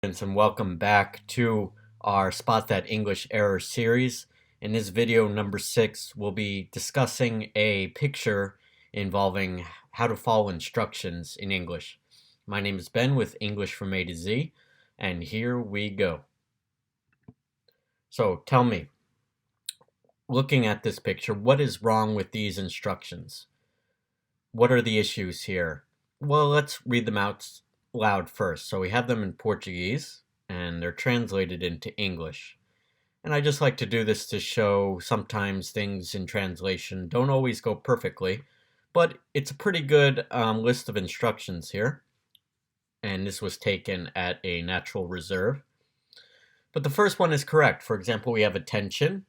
And welcome back to our Spot That English Error series. In this video number 6, we'll be discussing a picture involving how to follow instructions in English. My name is Ben with English from A to Z, and here we go. So tell me, looking at this picture, what is wrong with these instructions? What are the issues here? Well, let's read them out loud first. So we have them in Portuguese, and they're translated into English. And I just like to do this to show sometimes things in translation don't always go perfectly, but it's a pretty good list of instructions here. And this was taken at a natural reserve. But the first one is correct. For example, we have attention.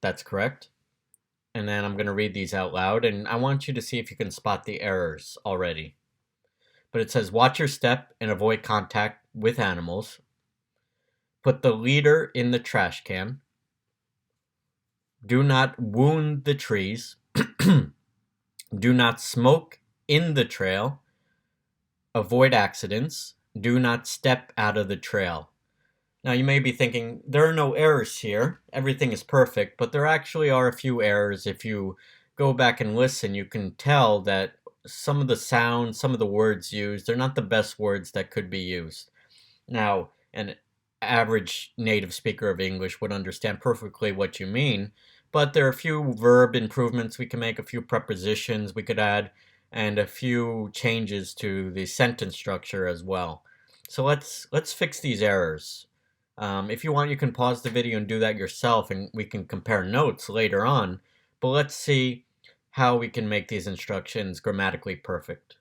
That's correct. And then I'm going to read these out loud, and I want you to see if you can spot the errors already. But it says, watch your step and avoid contact with animals. Put the leader in the trash can. Do not wound the trees. Do not smoke in the trail. Avoid accidents. Do not step out of the trail. Now you may be thinking, there are no errors here. Everything is perfect, but there actually are a few errors. If you go back and listen, you can tell that some of the sounds, some of the words used, they're not the best words that could be used. Now, an average native speaker of English would understand perfectly what you mean, but there are a few verb improvements we can make, a few prepositions we could add, and a few changes to the sentence structure as well. So let's fix these errors. If you want, you can pause the video and do that yourself, and we can compare notes later on, but let's see how we can make these instructions grammatically perfect.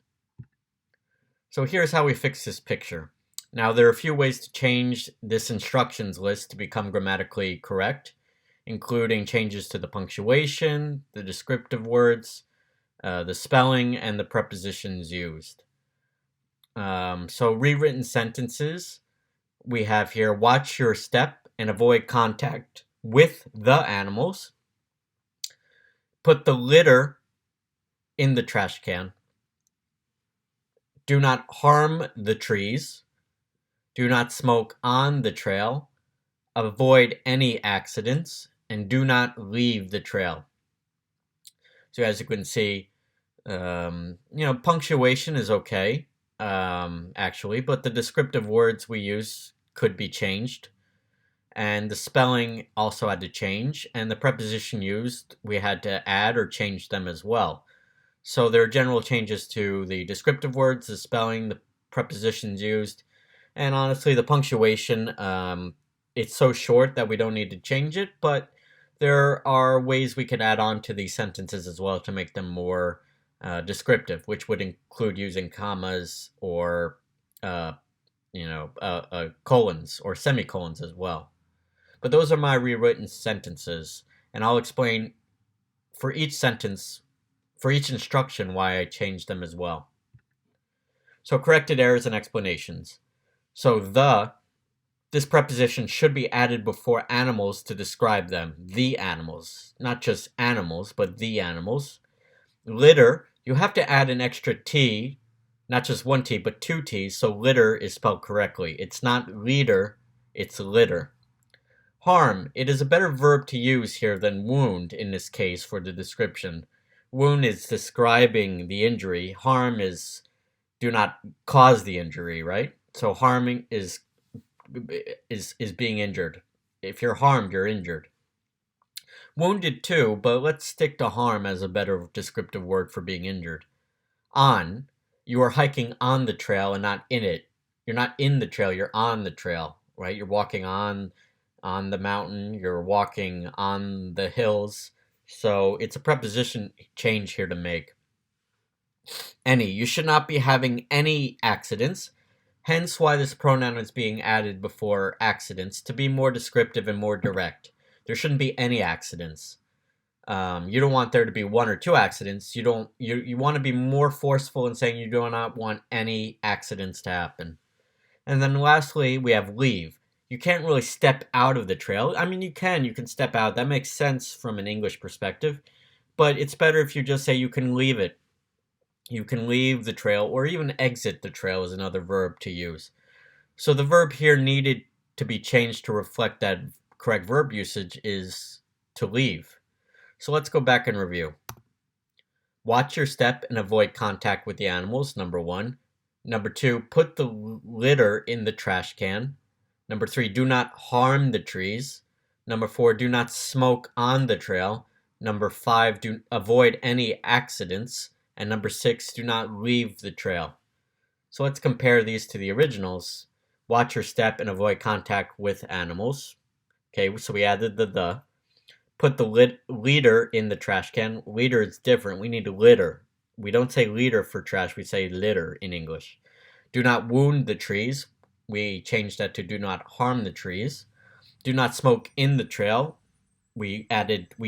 So here's how we fix this picture. Now there are a few ways to change this instructions list to become grammatically correct, including changes to the punctuation, the descriptive words, the spelling, and the prepositions used. So rewritten sentences, we have here, watch your step and avoid contact with the animals. Put the litter in the trash can. Do not harm the trees. Do not smoke on the trail. Avoid any accidents. And do not leave the trail. So as you can see, punctuation is okay, actually, but the descriptive words we use could be changed. And the spelling also had to change, and the preposition used, we had to add or change them as well. So there are general changes to the descriptive words, the spelling, the prepositions used, and honestly the punctuation, it's so short that we don't need to change it, but there are ways we could add on to these sentences as well to make them more descriptive, which would include using commas or colons or semicolons as well. But those are my rewritten sentences, and I'll explain for each sentence, for each instruction, why I changed them as well. So corrected errors and explanations. So this preposition should be added before animals to describe them. The animals, not just animals, but the animals. Litter, you have to add an extra T, not just one T, but two T's, so litter is spelled correctly. It's not leader, it's litter. Harm, it is a better verb to use here than wound in this case for the description. Wound is describing the injury. Harm is do not cause the injury, right? So harming is being injured. If you're harmed, you're injured. Wounded too, but let's stick to harm as a better descriptive word for being injured. On, you are hiking on the trail and not in it. You're not in the trail, you're on the trail, right? You're walking on the mountain, you're walking on the hills. So it's a preposition change here to make. Any, you should not be having any accidents, hence why this pronoun is being added before accidents to be more descriptive and more direct. There shouldn't be any accidents. You don't want there to be one or two accidents. You want to be more forceful in saying you do not want any accidents to happen. And then lastly, we have leave. You can't really step out of the trail. I mean, you can step out. That makes sense from an English perspective. But it's better if you just say you can leave it. You can leave the trail, or even exit the trail is another verb to use. So the verb here needed to be changed to reflect that correct verb usage is to leave. So let's go back and review. Watch your step and avoid contact with the animals, number 1. Number 2, put the litter in the trash can. Number 3, do not harm the trees. Number 4, do not smoke on the trail. Number 5, do avoid any accidents. And number 6, do not leave the trail. So let's compare these to the originals. Watch your step and avoid contact with animals. Okay, so we added the. Put the leader in the trash can. Leader is different. We need litter. We don't say leader for trash. We say litter in English. Do not wound the trees. We changed that to do not harm the trees. Do not smoke in the trail. We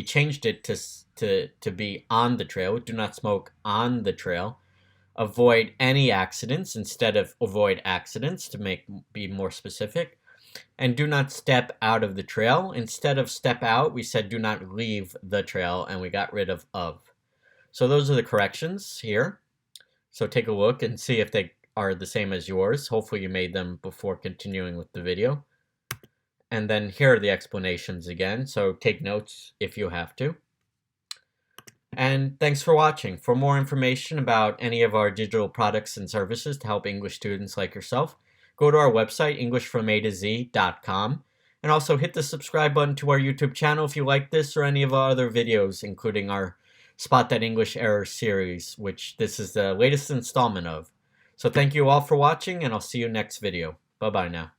changed it to be on the trail. Do not smoke on the trail. Avoid any accidents instead of avoid accidents to be more specific. And do not step out of the trail. Instead of step out, we said do not leave the trail, and we got rid of. So those are the corrections here. So take a look and see if they are the same as yours. Hopefully you made them before continuing with the video. And then here are the explanations again, so take notes if you have to. And thanks for watching. For more information about any of our digital products and services to help English students like yourself, go to our website, EnglishFromAtoZ.com, and also hit the subscribe button to our YouTube channel if you like this or any of our other videos, including our Spot That English Error series, which this is the latest installment of. So thank you all for watching, and I'll see you next video. Bye-bye now.